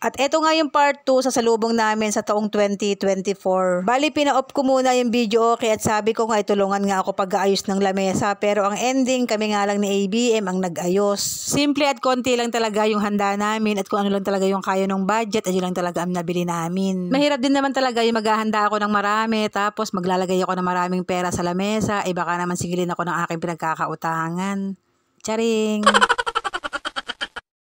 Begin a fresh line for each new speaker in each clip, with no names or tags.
At eto nga yung part 2 sa salubong namin sa taong 2024. Bali, pina-off ko muna yung video okay at sabi ko nga itulungan nga ako pag-aayos ng lamesa pero ang ending kami nga lang ni ABM ang nag-ayos. Simple at konti lang talaga yung handa namin at kung ano lang talaga yung kaya ng budget at yun lang talaga ang nabili namin. Mahirap din naman talaga yung maghahanda ako ng marami tapos maglalagay ako ng maraming pera sa lamesa baka naman sigilin ako ng aking pinagkakautangan. Charing!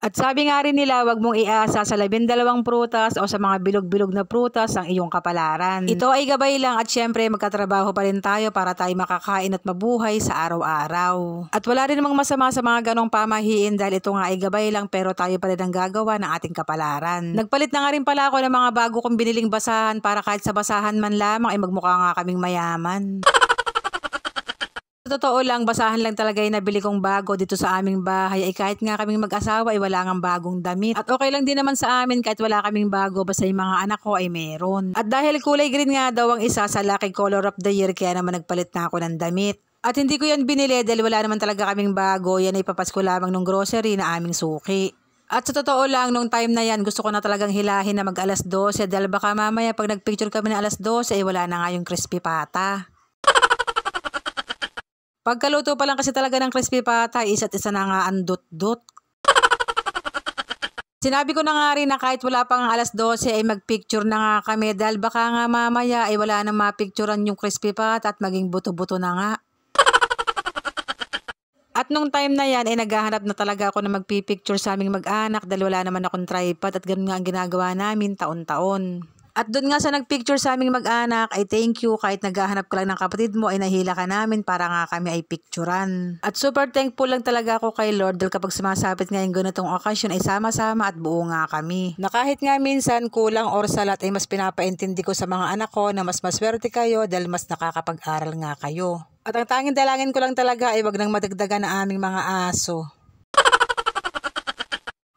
At sabi nga rin nila, wag mong iasa sa 12 prutas o sa mga bilog-bilog na prutas ang iyong kapalaran. Ito ay gabay lang at syempre magkatrabaho pa rin tayo para tayo makakain at mabuhay sa araw-araw. At wala rin namang masama sa mga ganong pamahiin dahil ito nga ay gabay lang pero tayo pa rin ang gagawa ng ating kapalaran. Nagpalit na nga rin pala ako ng mga bago kong biniling basahan para kahit sa basahan man lamang ay magmukha nga kaming mayaman. Sa totoo lang, basahan lang talaga yung nabili kong bago dito sa aming bahay ay kahit nga kaming mag-asawa ay wala ngang bagong damit. At okay lang din naman sa amin kahit wala kaming bago basta yung mga anak ko ay meron. At dahil kulay green nga daw ang isa sa lucky color of the year kaya naman nagpalit na ako ng damit. At hindi ko yan binili dahil wala naman talaga kaming bago, yan ay papasko lamang ng grocery na aming suki. At sa totoo lang, nung time na yan, gusto ko na talagang hilahin na mag alas 12 dahil baka mamaya pag nagpicture kami na alas 12 ay wala na nga yung crispy pata. Pagkaluto pa lang kasi talaga ng crispy pata, isa't isa na nga ang dot-dot. Sinabi ko na nga rin na kahit wala pang alas 12 ay magpicture na nga kami dahil baka nga mamaya ay wala nang mapicturean yung crispy pata at maging buto-buto na nga. At nung time na yan ay naghahanap na talaga ako na magpipicture sa aming mag-anak dahil wala naman akong tripod at ganun nga ang ginagawa namin taon-taon. At doon nga sa nagpicture sa aming mag-anak ay thank you kahit naghahanap ka lang ng kapatid mo ay nahila ka namin para nga kami ay picturean. At super thankful lang talaga ako kay Lord dahil kapag sumasapit nga yung ganitong okasyon ay sama-sama at buo nga kami. Na kahit nga minsan kulang or salat ay mas pinapaintindi ko sa mga anak ko na mas maswerte kayo dahil mas nakakapag-aral nga kayo. At ang tanging dalangin ko lang talaga ay wag nang madagdagan na aming mga aso.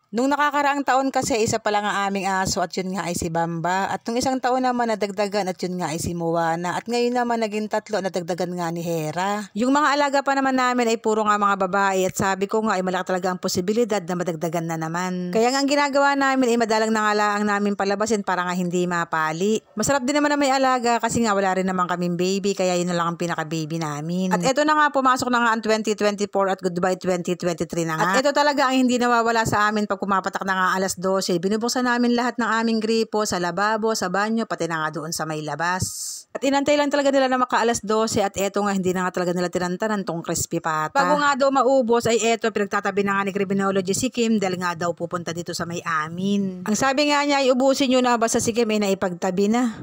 Nung nakakaraang taon kasi isa pa lang ang aming aso at yun nga ay si Bamba. At nung isang taon naman nadagdagan at yun nga ay si Moana. At ngayon naman naging 3 nadagdagan nga ni Hera. Yung mga alaga pa naman namin ay puro nga mga babae at sabi ko nga ay malaki talaga ang posibilidad na madagdagan na naman. Kaya nga ang ginagawa namin ay madalang nangalaang namin palabasin para nga hindi mapali. Masarap din naman na may alaga kasi nga wala rin naman kaming baby kaya yun na lang ang pinaka-baby namin. At eto na nga pumasok na nga ang 2024 at goodbye 2023 na nga. At eto talaga ang hindi nawawala sa amin pag pumapatak na nga alas 12, binubuksan namin lahat ng aming gripo sa lababo, sa banyo, pati na nga doon sa may labas. At inantay lang talaga nila na maka alas 12 at eto nga hindi na nga talaga nila tinantanan tong crispy pata. Bago nga daw maubos ay eto pinagtatabi na nga ni criminology si Kim dahil nga daw pupunta dito sa may amin. Ang sabi nga niya ay ubusin nyo na basta si Kim ay naipagtabi na.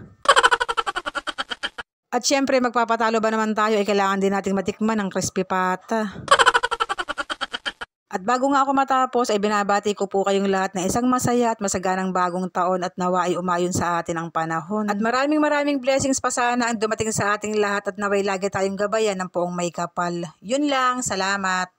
At syempre magpapatalo ba naman tayo ay kailangan din nating matikman ang crispy pata. At bago nga ako matapos ay binabati ko po kayong lahat na isang masaya at masaganang bagong taon at nawa ay umayon sa atin ang panahon. At maraming blessings pa sana ang dumating sa ating lahat at naway lagi tayong gabayan ng poong may kapal. Yun lang, salamat!